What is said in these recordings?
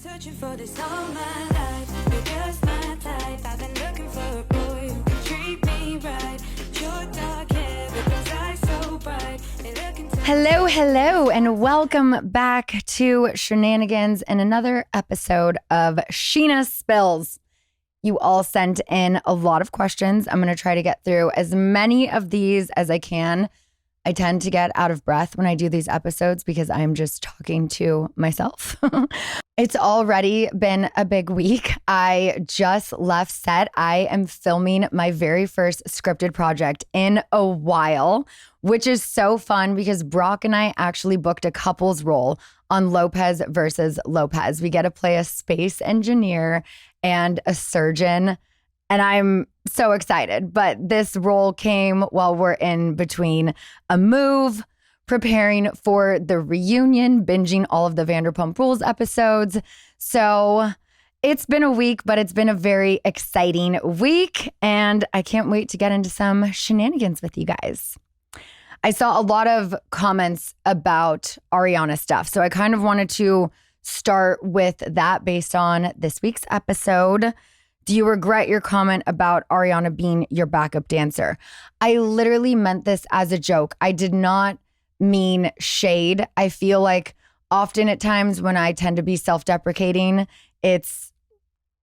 searching for this all my life. You're just my type. I've been looking for a boy who can treat me right. Your dark hair, because eyes so bright. Hello, and welcome back to Scheananigans and another episode of Scheana Spills. You all sent in a lot of questions. I'm going to try to get through as many of these as I can. I tend to get out of breath when I do these episodes because I'm just talking to myself. It's already been a big week. I just left set. I am filming my very first scripted project in a while, which is so fun because Brock and I actually booked a couples role on Lopez versus Lopez. We get to play a space engineer and a surgeon, and I'm so excited. But this role came while we're in between a move, preparing for the reunion, binging all of the Vanderpump Rules episodes. So it's been a week, but it's been a very exciting week, and I can't wait to get into some shenanigans with you guys. I saw a lot of comments about Ariana stuff, so I kind of wanted to start with that based on this week's episode. Do you regret your comment about Ariana being your backup dancer? I literally meant this as a joke. I did not mean shade. I feel like often at times when I tend to be self-deprecating, it's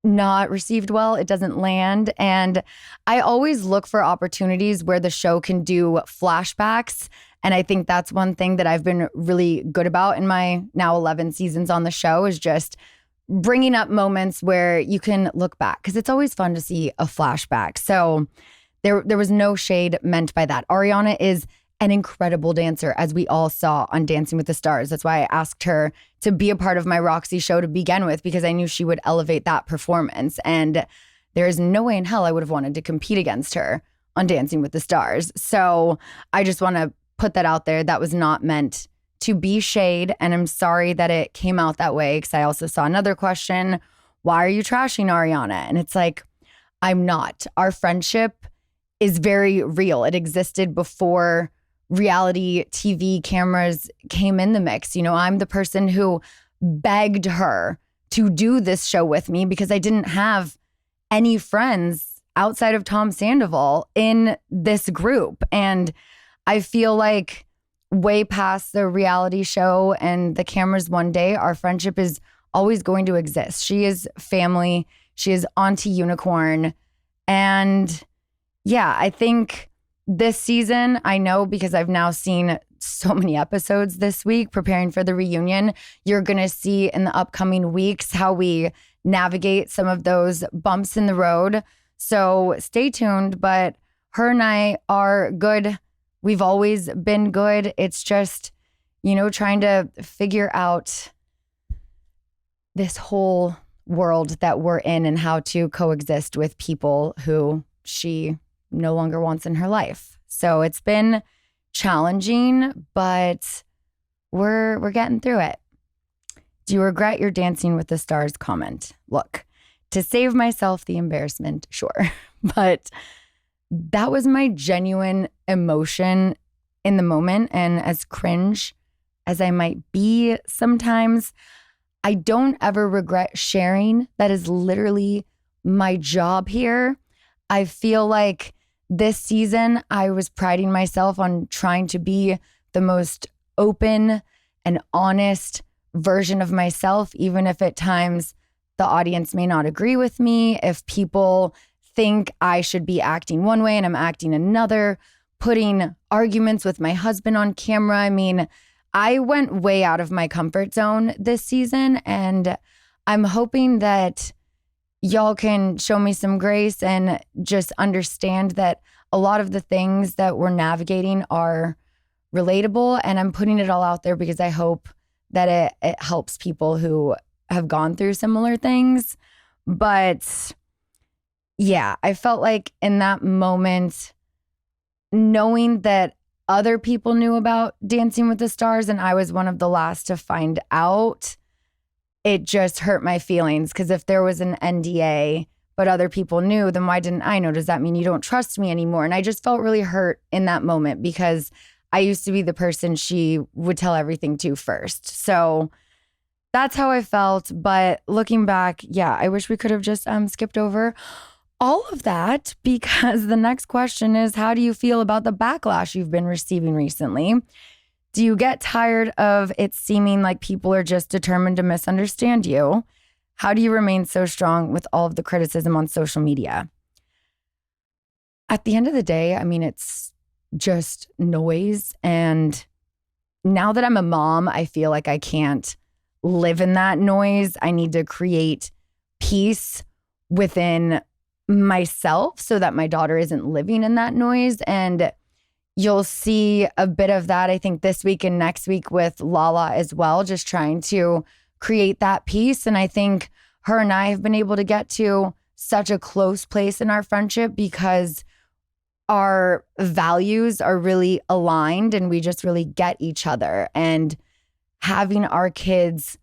not received well. It doesn't land. And I always look for opportunities where the show can do flashbacks. And I think that's one thing that I've been really good about in my now 11 seasons on the show is just bringing up moments where you can look back, because it's always fun to see a flashback. So there was no shade meant by that. Ariana is an incredible dancer, as we all saw on Dancing with the Stars. That's why I asked her to be a part of my Roxy show to begin with, because I knew she would elevate that performance. And there is no way in hell I would have wanted to compete against her on Dancing with the Stars. So I just want to put that out there. That was not meant to be shade, and I'm sorry that it came out that way, because I also saw another question, why are you trashing Ariana? And it's like, I'm not. Our friendship is very real. It existed before reality TV cameras came in the mix. You know, I'm the person who begged her to do this show with me because I didn't have any friends outside of Tom Sandoval in this group. And I feel like way past the reality show and the cameras one day, our friendship is always going to exist. She is family. She is Auntie Unicorn. And yeah, I think this season, I know because I've now seen so many episodes this week preparing for the reunion, you're going to see in the upcoming weeks how we navigate some of those bumps in the road. So stay tuned, but her and I are good. We've always been good. It's just, you know, trying to figure out this whole world that we're in and how to coexist with people who she no longer wants in her life. So it's been challenging, but we're getting through it. Do you regret your Dancing with the Stars comment? Look, to save myself the embarrassment, sure. But that was my genuine emotion in the moment. And as cringe as I might be sometimes, I don't ever regret sharing. That is literally my job here. I feel like this season, I was priding myself on trying to be the most open and honest version of myself, even if at times the audience may not agree with me, if people think I should be acting one way and I'm acting another, putting arguments with my husband on camera. I mean, I went way out of my comfort zone this season, and I'm hoping that y'all can show me some grace and just understand that a lot of the things that we're navigating are relatable, and I'm putting it all out there because I hope that it helps people who have gone through similar things. But yeah, I felt like in that moment, knowing that other people knew about Dancing with the Stars and I was one of the last to find out, it just hurt my feelings. Because if there was an NDA, but other people knew, then why didn't I know? Does that mean you don't trust me anymore? And I just felt really hurt in that moment because I used to be the person she would tell everything to first. So that's how I felt. But looking back, yeah, I wish we could have just skipped over all of that, because the next question is, how do you feel about the backlash you've been receiving recently? Do you get tired of it seeming like people are just determined to misunderstand you? How do you remain so strong with all of the criticism on social media? At the end of the day, I mean, it's just noise. And now that I'm a mom, I feel like I can't live in that noise. I need to create peace within myself so that my daughter isn't living in that noise. And you'll see a bit of that, I think, this week and next week with Lala as well, just trying to create that peace. And I think her and I have been able to get to such a close place in our friendship because our values are really aligned and we just really get each other. And having our kids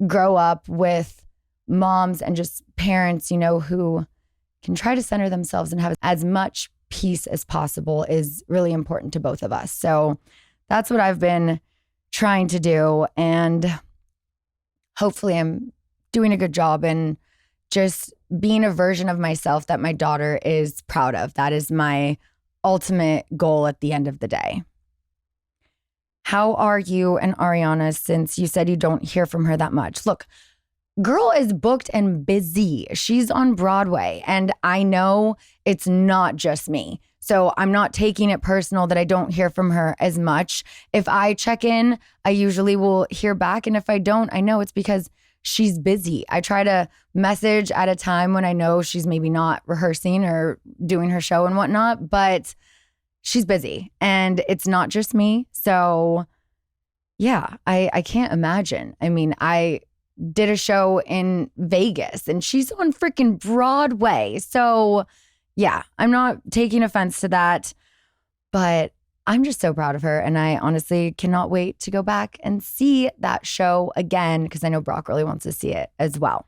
grow up with moms and just parents, you know, who can try to center themselves and have as much peace as possible is really important to both of us. So that's what I've been trying to do. And hopefully I'm doing a good job in just being a version of myself that my daughter is proud of. That is my ultimate goal at the end of the day. How are you and Ariana, since you said you don't hear from her that much? Look, girl is booked and busy. She's on Broadway, and I know it's not just me. So I'm not taking it personal that I don't hear from her as much. If I check in, I usually will hear back. And if I don't, I know it's because she's busy. I try to message at a time when I know she's maybe not rehearsing or doing her show and whatnot, but she's busy and it's not just me. So yeah, I can't imagine. I mean, I did a show in Vegas and she's on freaking Broadway. So yeah, I'm not taking offense to that, but I'm just so proud of her. And I honestly cannot wait to go back and see that show again because I know Brock really wants to see it as well.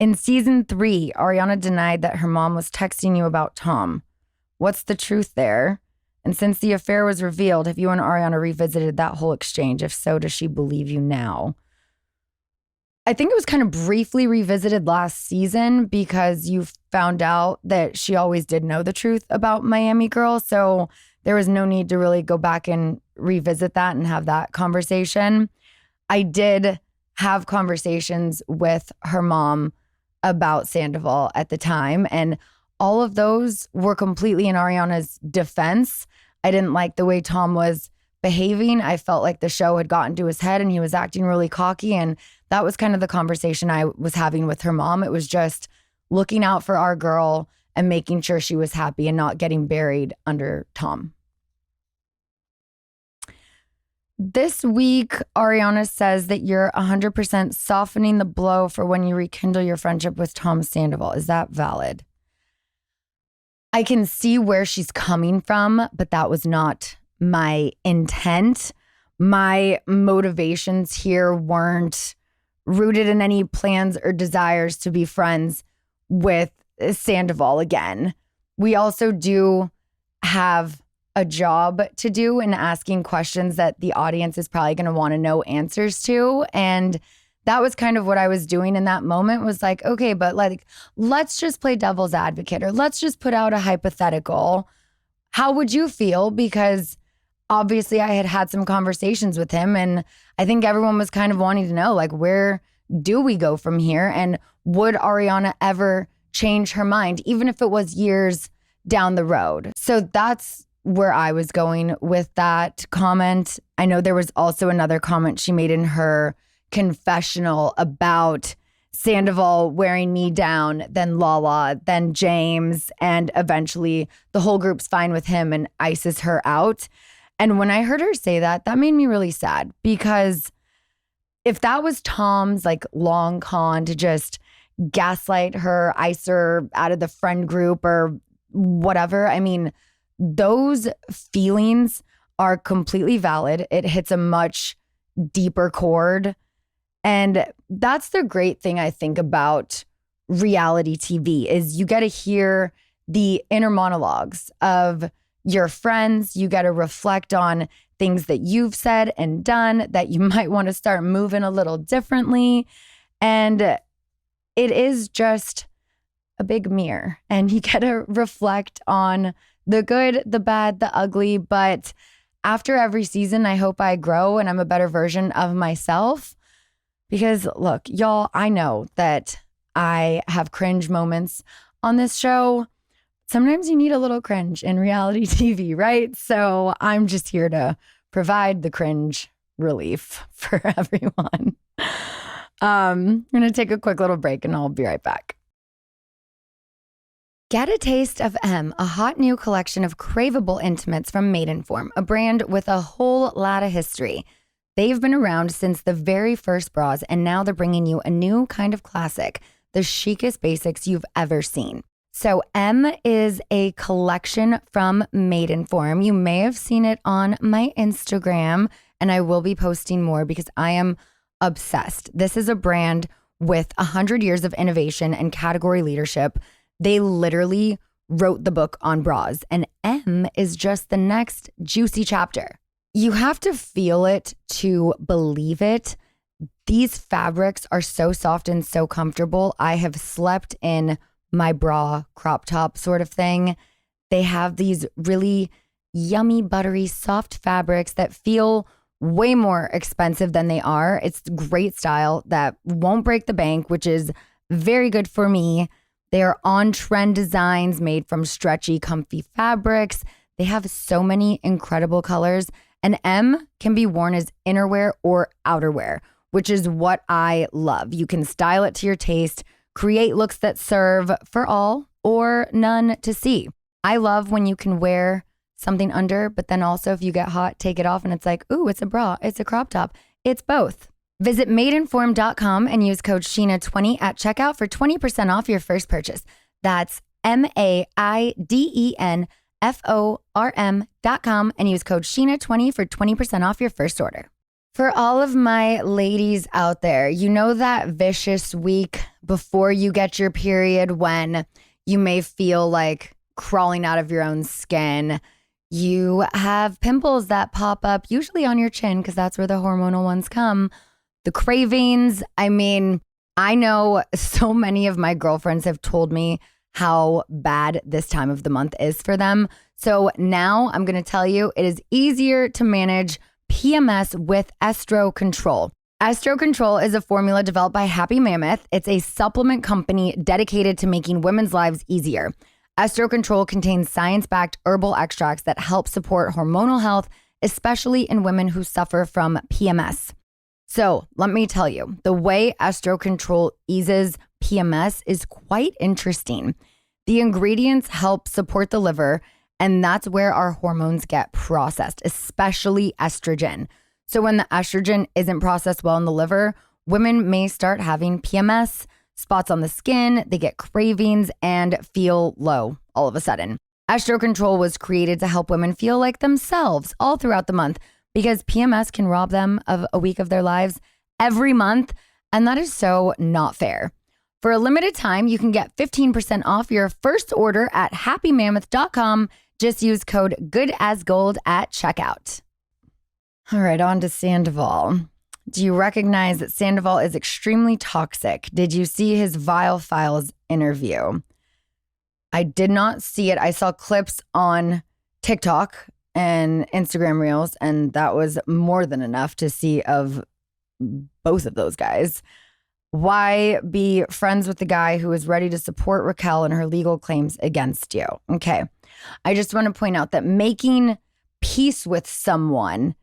In season 3, Ariana denied that her mom was texting you about Tom. What's the truth there? And since the affair was revealed, have you and Ariana revisited that whole exchange? If so, does she believe you now? I think it was kind of briefly revisited last season because you found out that she always did know the truth about Miami Girl. So there was no need to really go back and revisit that and have that conversation. I did have conversations with her mom about Sandoval at the time, and all of those were completely in Ariana's defense. I didn't like the way Tom was behaving. I felt like the show had gotten to his head and he was acting really cocky. And that was kind of the conversation I was having with her mom. It was just looking out for our girl and making sure she was happy and not getting buried under Tom. This week, Ariana says that you're 100% softening the blow for when you rekindle your friendship with Tom Sandoval. Is that valid? I can see where she's coming from, but that was not my intent. My motivations here weren't rooted in any plans or desires to be friends with Sandoval again. We also do have a job to do in asking questions that the audience is probably going to want to know answers to. And that was kind of what I was doing in that moment, was like, okay, but like, let's just play devil's advocate, or let's just put out a hypothetical. How would you feel? Because obviously I had had some conversations with him, and I think everyone was kind of wanting to know, like, where do we go from here? And would Ariana ever change her mind, even if it was years down the road? So that's where I was going with that comment. I know there was also another comment she made in her confessional about Sandoval wearing me down, then Lala, then James, and eventually the whole group's fine with him and ices her out. And when I heard her say that, that made me really sad, because if that was Tom's like long con to just gaslight her, ice her out of the friend group or whatever, I mean, those feelings are completely valid. It hits a much deeper chord. And that's the great thing I think about reality TV is you get to hear the inner monologues of your friends. You get to reflect on things that you've said and done that you might want to start moving a little differently. And it is just a big mirror, and you get to reflect on the good, the bad, the ugly. But after every season, I hope I grow and I'm a better version of myself. Because look, y'all, I know that I have cringe moments on this show. Sometimes you need a little cringe in reality TV, right? So I'm just here to provide the cringe relief for everyone. I'm going to take a quick little break and I'll be right back. Get a taste of M, a hot new collection of craveable intimates from Maidenform, a brand with a whole lot of history. They've been around since the very first bras, and now they're bringing you a new kind of classic, the chicest basics you've ever seen. So M is a collection from Maidenform. You may have seen it on my Instagram, and I will be posting more because I am obsessed. This is a brand with 100 years of innovation and category leadership. They literally wrote the book on bras, and M is just the next juicy chapter. You have to feel it to believe it. These fabrics are so soft and so comfortable. I have slept in my bra crop top sort of thing. They have these really yummy, buttery, soft fabrics that feel way more expensive than they are. It's great style that won't break the bank, which is very good for me. They are on-trend designs made from stretchy, comfy fabrics. They have so many incredible colors. And M can be worn as innerwear or outerwear, which is what I love. You can style it to your taste, create looks that serve for all or none to see. I love when you can wear something under, but then also if you get hot, take it off and it's like, ooh, it's a bra, it's a crop top. It's both. Visit maidenform.com and use code Scheana20 at checkout for 20% off your first purchase. That's MAIDENFORM.com and use code Scheana20 for 20% off your first order. For all of my ladies out there, you know that vicious week before you get your period when you may feel like crawling out of your own skin. You have pimples that pop up, usually on your chin because that's where the hormonal ones come. The cravings, I mean, I know so many of my girlfriends have told me how bad this time of the month is for them. So now I'm going to tell you it is easier to manage PMS with Estro Control. Estro Control is a formula developed by Happy Mammoth. It's a supplement company dedicated to making women's lives easier. Estro Control contains science-backed herbal extracts that help support hormonal health, especially in women who suffer from PMS. So let me tell you, the way Estro Control eases PMS is quite interesting. The ingredients help support the liver, and that's where our hormones get processed, especially estrogen. So when the estrogen isn't processed well in the liver, women may start having PMS, spots on the skin, they get cravings, and feel low all of a sudden. Estro Control was created to help women feel like themselves all throughout the month because PMS can rob them of a week of their lives every month, and that is so not fair. For a limited time, you can get 15% off your first order at happymammoth.com. Just use code GOODASGOLD at checkout. All right, on to Sandoval. Do you recognize that Sandoval is extremely toxic? Did you see his Vile Files interview? I did not see it. I saw clips on TikTok and Instagram Reels, and that was more than enough to see of both of those guys. Why be friends with the guy who is ready to support Raquel in her legal claims against you? Okay. I just want to point out that making peace with someone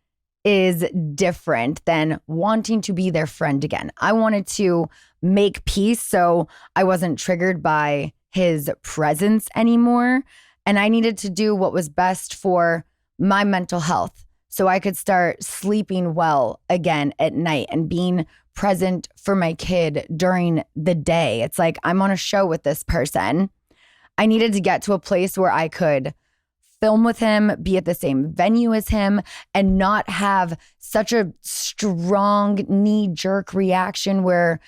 is different than wanting to be their friend again. I wanted to make peace so I wasn't triggered by his presence anymore. And I needed to do what was best for my mental health so I could start sleeping well again at night and being present for my kid during the day. It's like I'm on a show with this person. I needed to get to a place where I could film with him, be at the same venue as him, and not have such a strong knee-jerk reaction where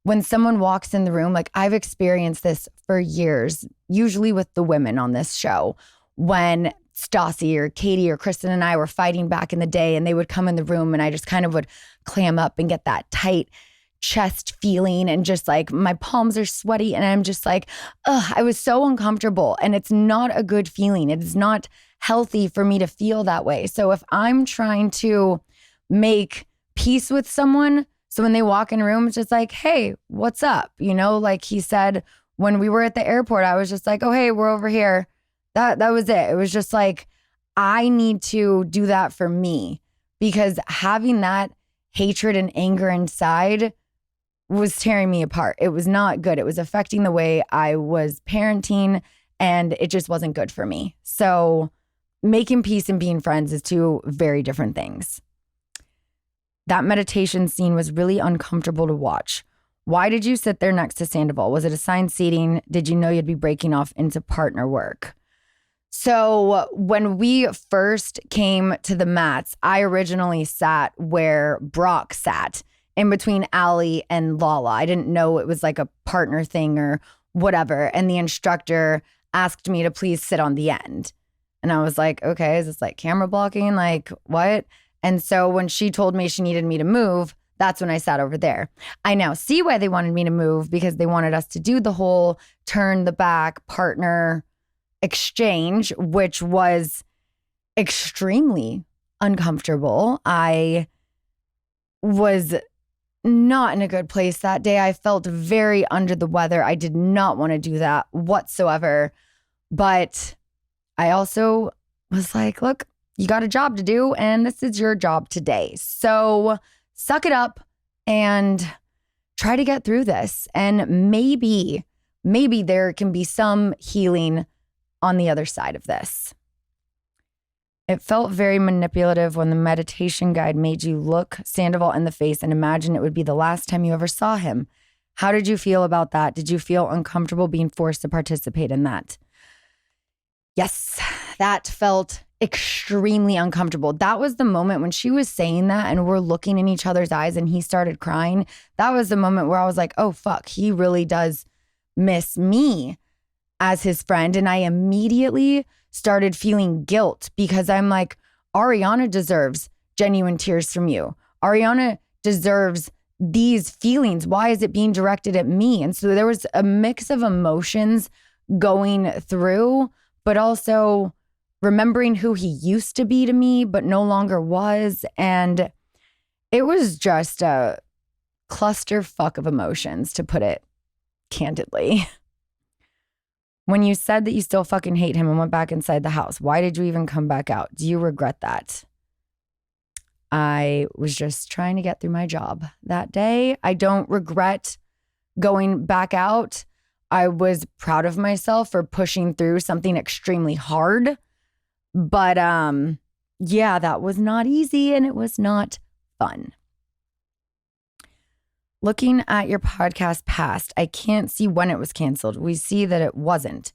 when someone walks in the room, like I've experienced this for years, usually with the women on this show, when Stassi or Katie or Kristen and I were fighting back in the day, and they would come in the room and I just kind of would clam up and get that tight chest feeling, and just like my palms are sweaty and I'm just like, ugh, I was so uncomfortable, and it's not a good feeling. It is not healthy for me to feel that way. So if I'm trying to make peace with someone, so when they walk in a room, it's just like, hey, what's up? You know, like he said, when we were at the airport, I was just like, oh, hey, we're over here. That was it. It was just like, I need to do that for me, because having that hatred and anger inside was tearing me apart. It was not good. It was affecting the way I was parenting, and it just wasn't good for me. So making peace and being friends is two very different things. That meditation scene was really uncomfortable to watch. Why did you sit there next to Sandoval? Was it assigned seating? Did you know you'd be breaking off into partner work? So when we first came to the mats, I originally sat where Brock sat, in between Allie and Lala. I didn't know it was like a partner thing or whatever. And the instructor asked me to please sit on the end. And I was like, okay, is this like camera blocking? Like what? And so when she told me she needed me to move, that's when I sat over there. I now see why they wanted me to move, because they wanted us to do the whole turn the back partner exchange, which was extremely uncomfortable. I was not in a good place that day. I felt very under the weather. I did not want to do that whatsoever. But I also was like, look, you got a job to do, and this is your job today. So suck it up and try to get through this. And maybe there can be some healing on the other side of this. It felt very manipulative when the meditation guide made you look Sandoval in the face and imagine it would be the last time you ever saw him. How did you feel about that? Did you feel uncomfortable being forced to participate in that? Yes, that felt extremely uncomfortable. That was the moment when she was saying that and we're looking in each other's eyes and he started crying. That was the moment where I was like, oh, fuck, he really does miss me as his friend. And I immediately started feeling guilt, because I'm like, Ariana deserves genuine tears from you. Ariana deserves these feelings. Why is it being directed at me? And so there was a mix of emotions going through, but also remembering who he used to be to me, but no longer was. And it was just a clusterfuck of emotions, to put it candidly. When you said that you still fucking hate him and went back inside the house, why did you even come back out? Do you regret that? I was just trying to get through my job that day. I don't regret going back out. I was proud of myself for pushing through something extremely hard. But yeah, that was not easy and it was not fun. Looking at your podcast past, I can't see when it was canceled. We see that it wasn't.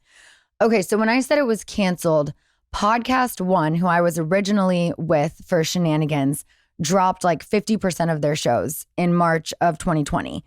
Okay, so when I said it was canceled, podcast one, who I was originally with for Scheananigans, dropped like 50% of their shows in March of 2020.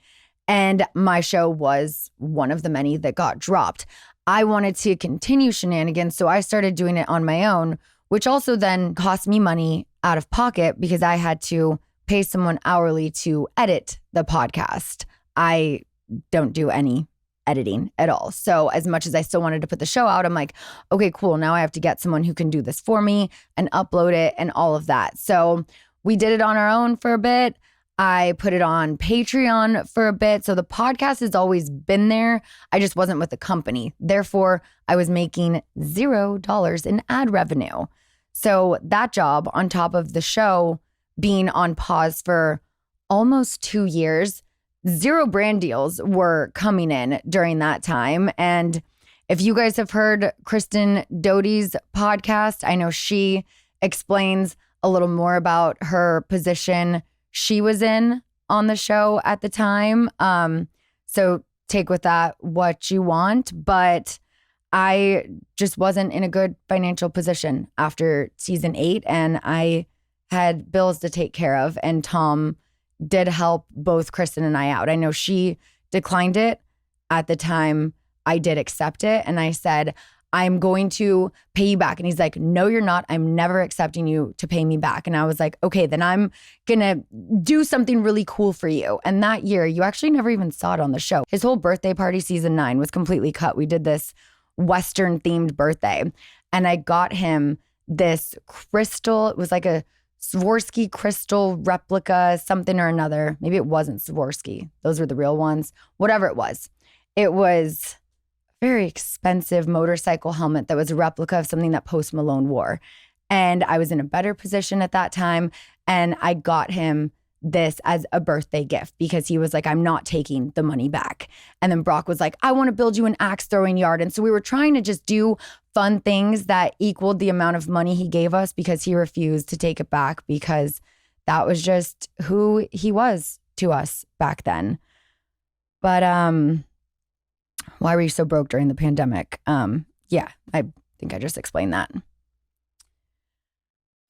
And my show was one of the many that got dropped. I wanted to continue Scheananigans, so I started doing it on my own, which also then cost me money out of pocket because I had to pay someone hourly to edit the podcast. I don't do any editing at all. So as much as I still wanted to put the show out, I'm like, okay, cool. Now I have to get someone who can do this for me and upload it and all of that. So we did it on our own for a bit. I put it on Patreon for a bit. So the podcast has always been there. I just wasn't with the company. Therefore, I was making $0 in ad revenue. So that job on top of the show being on pause for almost 2 years, 0 brand deals were coming in during that time. And if you guys have heard Kristen Doty's podcast, I know she explains a little more about her position she was in on the show at the time. So take with that what you want. But I just wasn't in a good financial position after season 8, and I had bills to take care of, and Tom did help both Kristen and I out. I know she declined it at the time. I did accept it, and I said, I'm going to pay you back. And he's like, no, you're not. I'm never accepting you to pay me back. And I was like, okay, then I'm going to do something really cool for you. And that year, you actually never even saw it on the show. His whole birthday party, season 9, was completely cut. We did this Western themed birthday. And I got him this crystal. It was like a Swarovski crystal replica, something or another. Maybe it wasn't Swarovski. Those were the real ones. Whatever it was. It was very expensive motorcycle helmet that was a replica of something that Post Malone wore. And I was in a better position at that time. And I got him this as a birthday gift because he was like, I'm not taking the money back. And then Brock was like, I want to build you an axe throwing yard. And so we were trying to just do fun things that equaled the amount of money he gave us because he refused to take it back because that was just who he was to us back then. But why were you so broke during the pandemic? Yeah, I think I just explained that.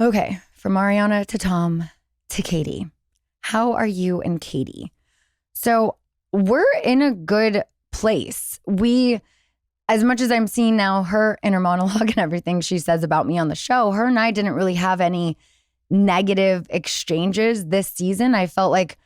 Okay, from Ariana to Tom to Katie. How are you and Katie? So we're in a good place. We, as much as I'm seeing now her inner monologue and everything she says about me on the show, her and I didn't really have any negative exchanges this season. I felt like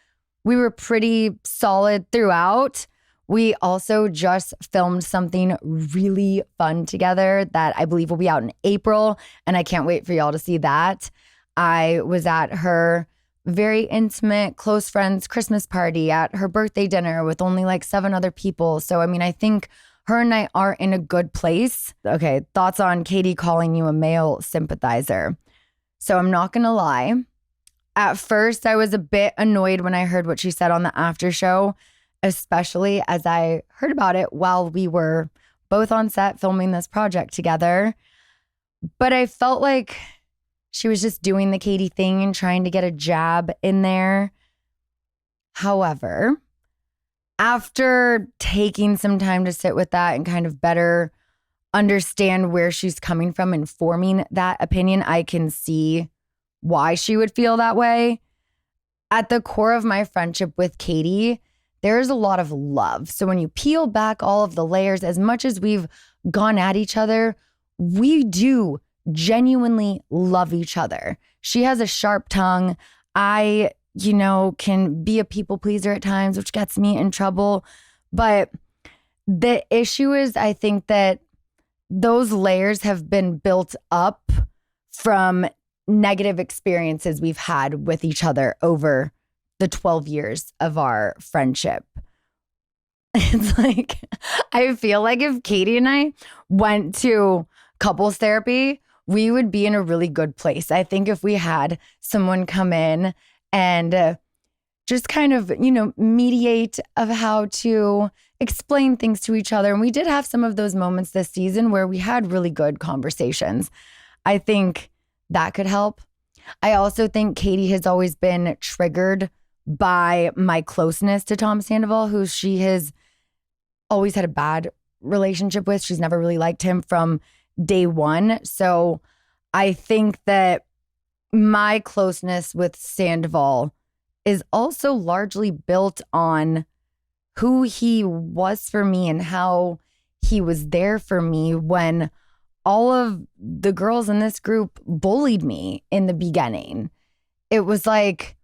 we were pretty solid throughout. We also just filmed something really fun together that I believe will be out in April, and I can't wait for y'all to see that. I was at her very intimate, close friends Christmas party at her birthday dinner with only like 7 other people. So, I mean, I think her and I are in a good place. Okay, thoughts on Katie calling you a male sympathizer. So I'm not going to lie. At first, I was a bit annoyed when I heard what she said on the after show, especially as I heard about it while we were both on set filming this project together. But I felt like she was just doing the Katie thing and trying to get a jab in there. However, after taking some time to sit with that and kind of better understand where she's coming from and forming that opinion, I can see why she would feel that way. At the core of my friendship with Katie, there's a lot of love. So when you peel back all of the layers, as much as we've gone at each other, we do genuinely love each other. She has a sharp tongue. I, can be a people pleaser at times, which gets me in trouble. But the issue is, I think that those layers have been built up from negative experiences we've had with each other over the 12 years of our friendship. It's like, I feel like if Katie and I went to couples therapy, we would be in a really good place. I think if we had someone come in and just kind of, mediate of how to explain things to each other. And we did have some of those moments this season where we had really good conversations. I think that could help. I also think Katie has always been triggered by my closeness to Tom Sandoval, who she has always had a bad relationship with. She's never really liked him from day one. So I think that my closeness with Sandoval is also largely built on who he was for me and how he was there for me when all of the girls in this group bullied me in the beginning. It was like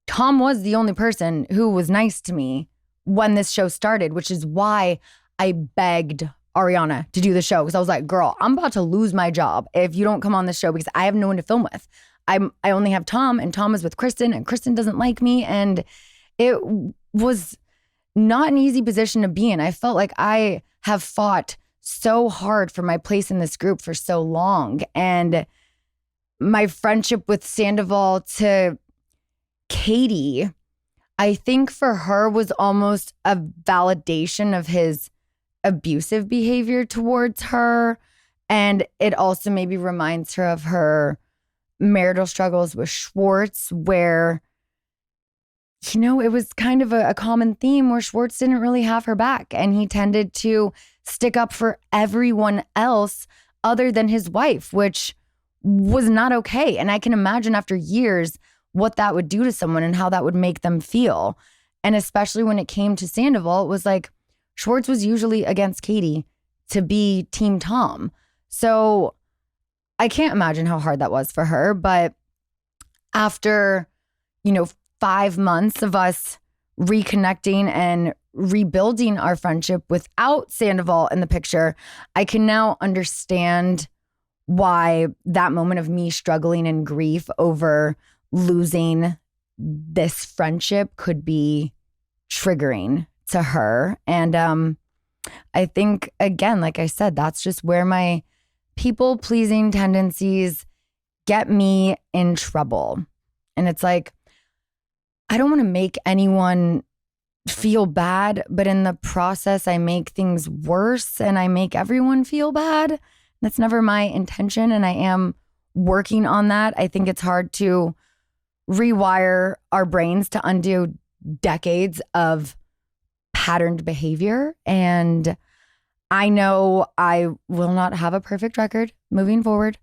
Tom was the only person who was nice to me when this show started, which is why I begged Ariana to do the show, because I was like, girl, I'm about to lose my job if you don't come on this show because I have no one to film with. I only have Tom, and Tom is with Kristen, and Kristen doesn't like me. And it was not an easy position to be in. I felt like I have fought so hard for my place in this group for so long. And my friendship with Sandoval to Katie, I think for her was almost a validation of his abusive behavior towards her. And it also maybe reminds her of her marital struggles with Schwartz, where, it was kind of a common theme where Schwartz didn't really have her back. And he tended to stick up for everyone else other than his wife, which was not okay. And I can imagine after years what that would do to someone and how that would make them feel. And especially when it came to Sandoval, it was like Schwartz was usually against Katie to be Team Tom. So I can't imagine how hard that was for her. But after, 5 months of us reconnecting and rebuilding our friendship without Sandoval in the picture, I can now understand why that moment of me struggling in grief over losing this friendship could be triggering to her. And I think, again, like I said, that's just where my people-pleasing tendencies get me in trouble. And it's like, I don't want to make anyone feel bad, but in the process, I make things worse and I make everyone feel bad. That's never my intention, and I am working on that. I think it's hard to rewire our brains to undo decades of patterned behavior. And I know I will not have a perfect record moving forward,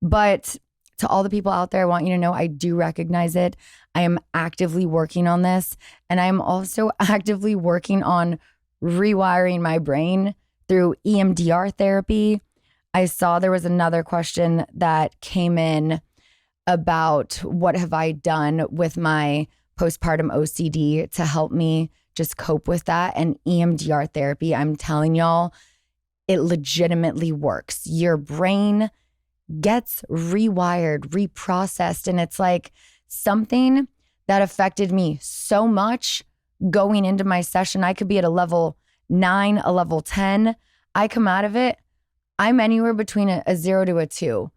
but to all the people out there, I want you to know I do recognize it. I am actively working on this, and I'm also actively working on rewiring my brain through EMDR therapy. I saw there was another question that came in about what have I done with my postpartum OCD to help me just cope with that. And EMDR therapy, I'm telling y'all, it legitimately works. Your brain gets rewired, reprocessed. And it's like something that affected me so much going into my session. I could be at a level 9, a level 10. I come out of it, I'm anywhere between a 0 to a 2.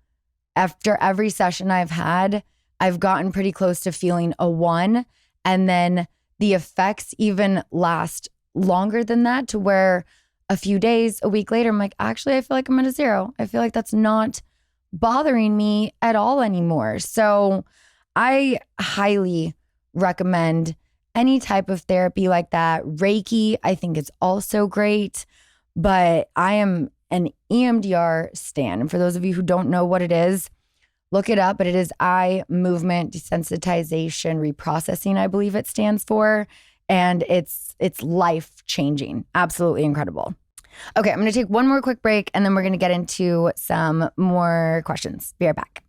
After every session I've had, I've gotten pretty close to feeling a 1. And then the effects even last longer than that, to where a few days, a week later, I'm like, actually, I feel like I'm at a 0. I feel like that's not bothering me at all anymore. So I highly recommend any type of therapy like that. Reiki, I think, is also great, but I am an EMDR stan. And for those of you who don't know what it is, look it up, but it is eye movement desensitization reprocessing, I believe it stands for. And it's life-changing. Absolutely incredible. Okay, I'm going to take one more quick break, and then we're going to get into some more questions. Be right back.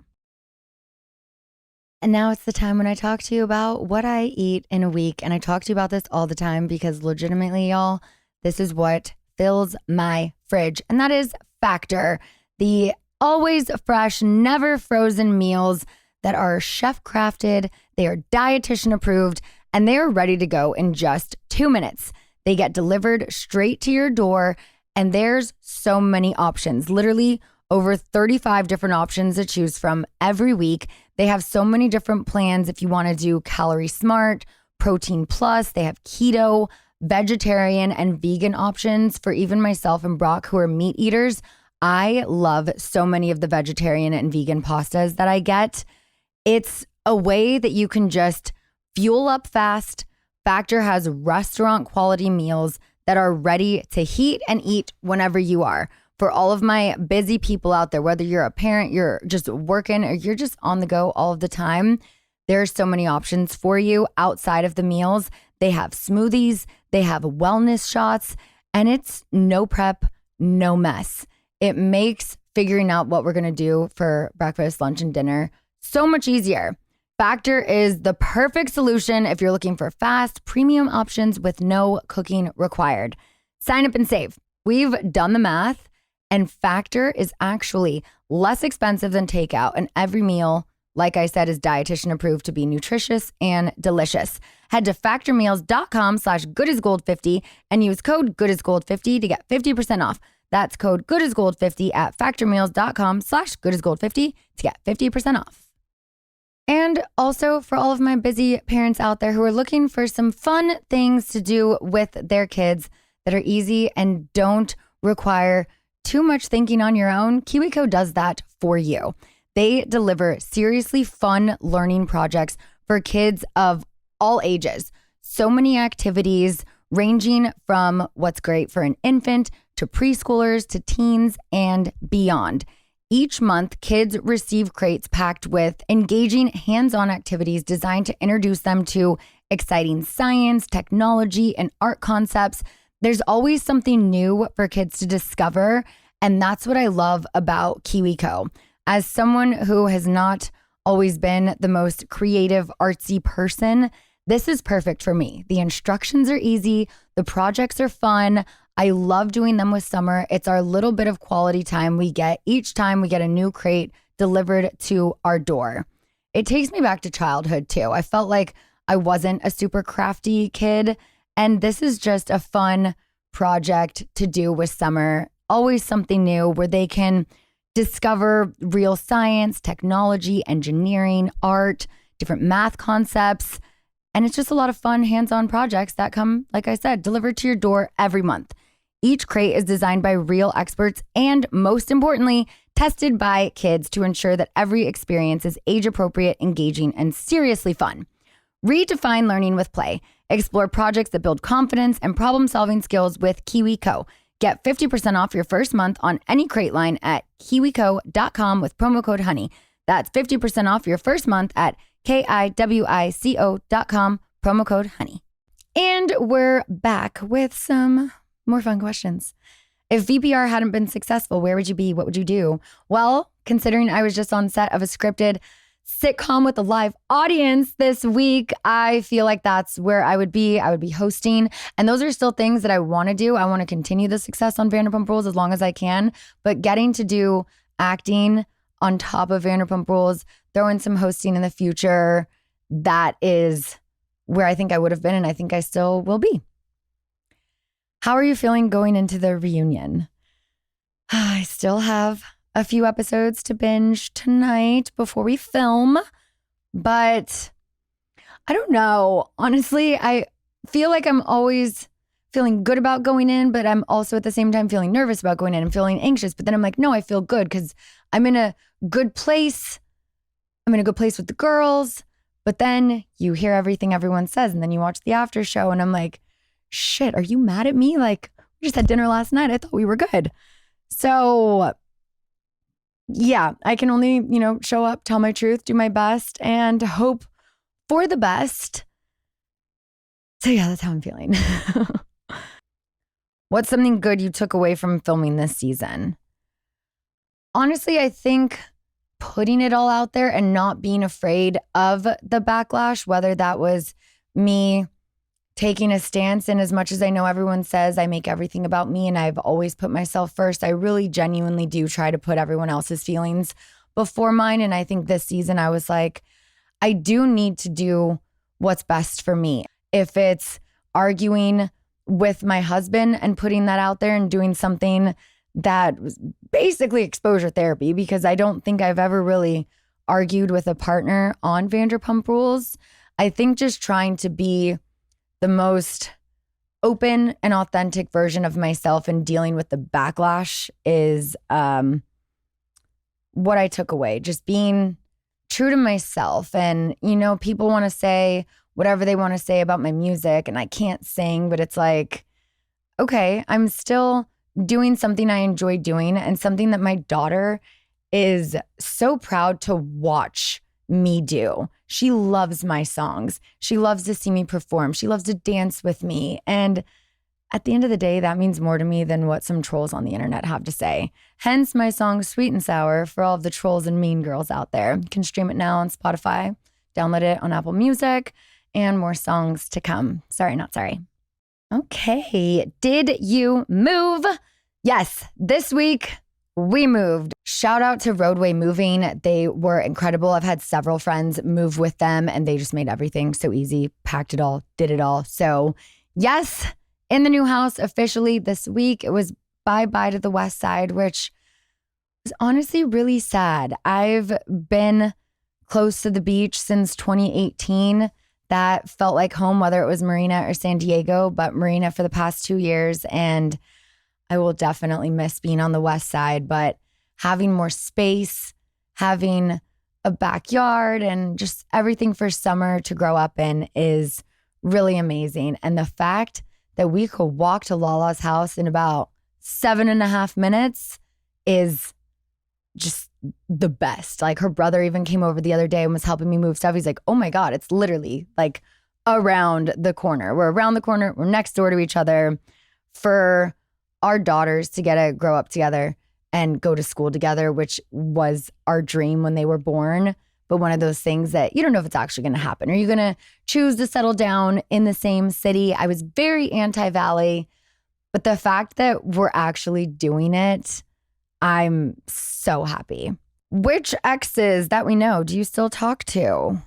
And now it's the time when I talk to you about what I eat in a week. And I talk to you about this all the time because legitimately, y'all, this is what fills my fridge. And that is Factor, the always fresh, never frozen meals that are chef crafted. They are dietitian approved, and they are ready to go in just 2 minutes. They get delivered straight to your door, and there's so many options, literally over 35 different options to choose from every week. They have so many different plans if you want to do Calorie Smart, Protein Plus. They have keto, vegetarian, and vegan options for even myself and Brock, who are meat eaters. I love so many of the vegetarian and vegan pastas that I get. It's a way that you can just fuel up fast. Factor has restaurant quality meals that are ready to heat and eat whenever you are. For all of my busy people out there, whether you're a parent, you're just working, or you're just on the go all of the time, there's so many options for you outside of the meals. They have smoothies, they have wellness shots, and it's no prep, no mess. It makes figuring out what we're going to do for breakfast, lunch, and dinner so much easier. Factor is the perfect solution if you're looking for fast, premium options with no cooking required. Sign up and save. We've done the math, and Factor is actually less expensive than takeout, and every meal, like I said, is dietitian approved to be nutritious and delicious. Head to factormeals.com/goodasgold50 and use code goodasgold50 to get 50% off. That's code goodasgold50 at factormeals.com/goodasgold50 to get 50% off. And also for all of my busy parents out there who are looking for some fun things to do with their kids that are easy and don't require too much thinking on your own, KiwiCo does that for you. They deliver seriously fun learning projects for kids of all ages. So many activities ranging from what's great for an infant to preschoolers to teens and beyond. Each month, kids receive crates packed with engaging hands-on activities designed to introduce them to exciting science, technology, and art concepts. There's always something new for kids to discover. And that's what I love about KiwiCo. As someone who has not always been the most creative, artsy person, this is perfect for me. The instructions are easy. The projects are fun. I love doing them with Summer. It's our little bit of quality time we get each time we get a new crate delivered to our door. It takes me back to childhood too. I felt like I wasn't a super crafty kid, and this is just a fun project to do with Summer. Always something new where they can discover real science, technology, engineering, art, different math concepts. And it's just a lot of fun hands-on projects that come, like I said, delivered to your door every month. Each crate is designed by real experts and, most importantly, tested by kids to ensure that every experience is age-appropriate, engaging, and seriously fun. Redefine learning with play. Explore projects that build confidence and problem-solving skills with KiwiCo. Get 50% off your first month on any crate line at KiwiCo.com with promo code HONEY. That's 50% off your first month at KiwiCo.com, promo code HONEY. And we're back with some more fun questions. If VPR hadn't been successful, where would you be? What would you do? Well, considering I was just on set of a scripted sitcom with a live audience this week, I feel like that's where I would be. I would be hosting. And those are still things that I want to do. I want to continue the success on Vanderpump Rules as long as I can. But getting to do acting on top of Vanderpump Rules, throw in some hosting in the future, that is where I think I would have been, and I think I still will be. How are you feeling going into the reunion? I still have a few episodes to binge tonight before we film, but I don't know. Honestly, I feel like I'm always feeling good about going in, but I'm also at the same time feeling nervous about going in and feeling anxious. But then I'm like, no, I feel good because I'm in a good place. I'm in a good place with the girls. But then you hear everything everyone says, and then you watch the after show, and I'm like, shit, are you mad at me? Like, we just had dinner last night. I thought we were good. So yeah, I can only, show up, tell my truth, do my best, and hope for the best. So yeah, that's how I'm feeling. What's something good you took away from filming this season? Honestly, I think putting it all out there and not being afraid of the backlash, whether that was me taking a stance, and as much as I know everyone says I make everything about me and I've always put myself first, I really genuinely do try to put everyone else's feelings before mine. And I think this season I was like, I do need to do what's best for me. If it's arguing with my husband and putting that out there and doing something that was basically exposure therapy, because I don't think I've ever really argued with a partner on Vanderpump Rules. I think just trying to be the most open and authentic version of myself and dealing with the backlash is what I took away. Just being true to myself. And, people want to say whatever they want to say about my music, and I can't sing, but it's like, okay, I'm still doing something I enjoy doing and something that my daughter is so proud to watch me do. She loves my songs. She loves to see me perform. She loves to dance with me. And at the end of the day, that means more to me than what some trolls on the internet have to say. Hence my song Sweet and Sour for all of the trolls and mean girls out there. You can stream it now on Spotify, download it on Apple Music, and more songs to come. Sorry, not sorry. Okay, did you move? Yes, this week we moved. Shout out to Roadway Moving. They were incredible. I've had several friends move with them, and they just made everything so easy, packed it all, did it all. So yes, in the new house officially this week. It was bye-bye to the West Side, which was honestly really sad. I've been close to the beach since 2018. That felt like home, whether it was Marina or San Diego, but Marina for the past 2 years. And I will definitely miss being on the West Side, but having more space, having a backyard, and just everything for Summer to grow up in is really amazing. And the fact that we could walk to Lala's house in about 7.5 minutes is just the best. Like, her brother even came over the other day and was helping me move stuff. He's like, oh my God, it's literally like around the corner. We're around the corner. We're next door to each other. for our daughters to get to grow up together and go to school together, which was our dream when they were born. But one of those things that you don't know if it's actually going to happen. Are you going to choose to settle down in the same city? I was very anti-Valley, but the fact that we're actually doing it, I'm so happy. Which exes that we know do you still talk to?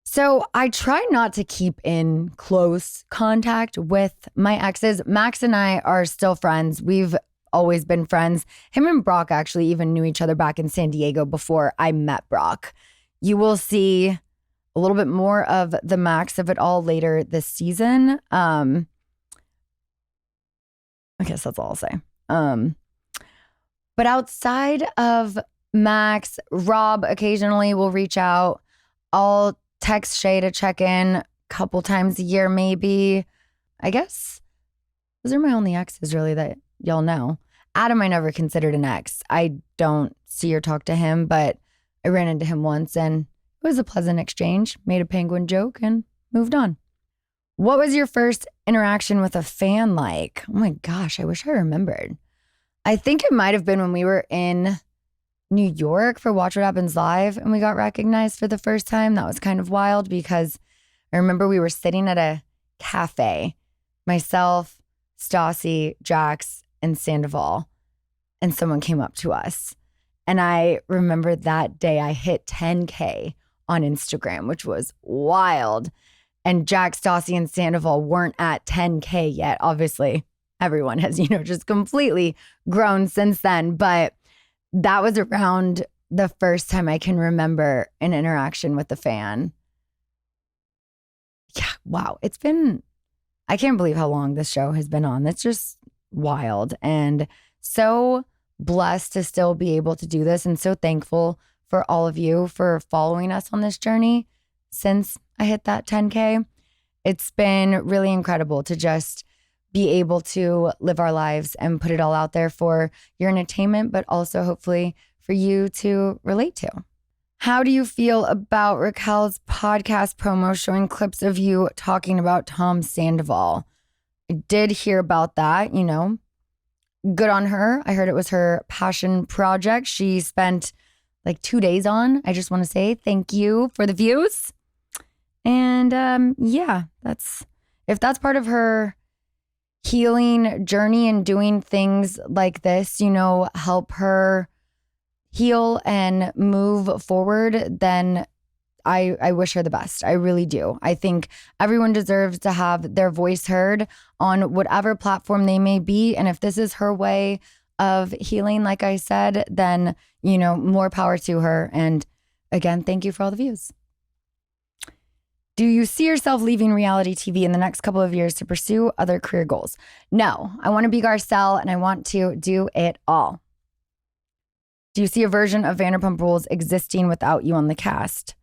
So I try not to keep in close contact with my exes. Max and I are still friends. We've always been friends. Him and Brock actually even knew each other back in San Diego before I met Brock. You will see a little bit more of the Max of it all later this season. I guess that's all I'll say. But outside of Max, Rob occasionally will reach out. I'll text Shay to check in a couple times a year, maybe. I guess those are my only exes really that y'all know. Adam, I never considered an ex. I don't see or talk to him, but I ran into him once and it was a pleasant exchange. Made a penguin joke and moved on. What was your first interaction with a fan like? Oh my gosh, I wish I remembered. I think it might have been when we were in New York for Watch What Happens Live and we got recognized for the first time. That was kind of wild because I remember we were sitting at a cafe, myself, Stassi, Jax, and Sandoval, and someone came up to us. And I remember that day I hit 10K on Instagram, which was wild. And Jax, Stassi, and Sandoval weren't at 10K yet. Obviously, everyone has, just completely grown since then. But that was around the first time I can remember an interaction with a fan. Yeah, wow. I can't believe how long this show has been on. That's just wild. And so blessed to still be able to do this and so thankful for all of you for following us on this journey since I hit that 10K. It's been really incredible to just be able to live our lives and put it all out there for your entertainment, but also hopefully for you to relate to. How do you feel about Raquel's podcast promo showing clips of you talking about Tom Sandoval? I did hear about that, Good on her. I heard it was her passion project. She spent like 2 days on. I just want to say thank you for the views. And if that's part of her healing journey and doing things like this, help her heal and move forward, then I wish her the best. I really do. I think everyone deserves to have their voice heard on whatever platform they may be. And if this is her way of healing, like I said, then, more power to her. And again, thank you for all the views. Do you see yourself leaving reality TV in the next couple of years to pursue other career goals? No, I want to be Garcelle and I want to do it all. Do you see a version of Vanderpump Rules existing without you on the cast?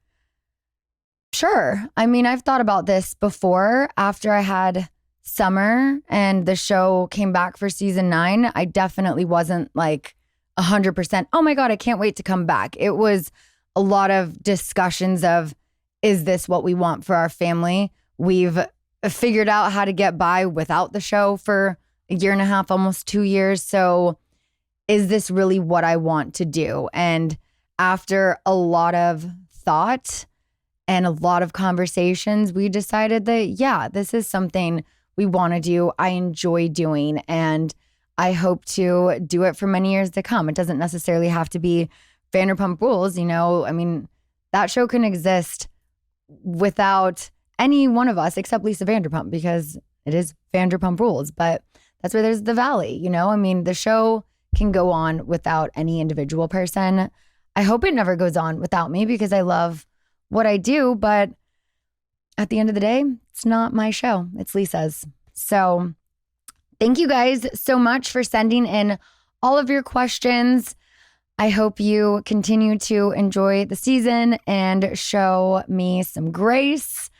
Sure. I mean, I've thought about this before. After I had Summer and the show came back for season 9, I definitely wasn't like 100%, oh my God, I can't wait to come back. It was a lot of discussions of, is this what we want for our family? We've figured out how to get by without the show for a year and a half, almost 2 years. So is this really what I want to do? And after a lot of thought and a lot of conversations, we decided that, yeah, this is something we want to do. I enjoy doing, and I hope to do it for many years to come. It doesn't necessarily have to be Vanderpump Rules, I mean, that show can exist without any one of us except Lisa Vanderpump because it is Vanderpump Rules, but that's where there's the Valley, I mean, the show can go on without any individual person. I hope it never goes on without me because I love what I do, but at the end of the day, it's not my show. It's Lisa's. So thank you guys so much for sending in all of your questions. I hope you continue to enjoy the season and show me some grace.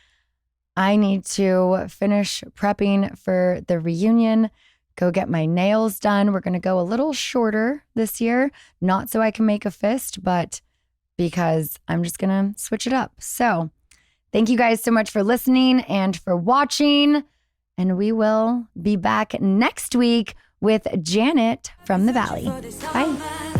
I need to finish prepping for the reunion, go get my nails done. We're going to go a little shorter this year, not so I can make a fist, but because I'm just going to switch it up. So thank you guys so much for listening and for watching. And we will be back next week with Janet from the Valley. Bye.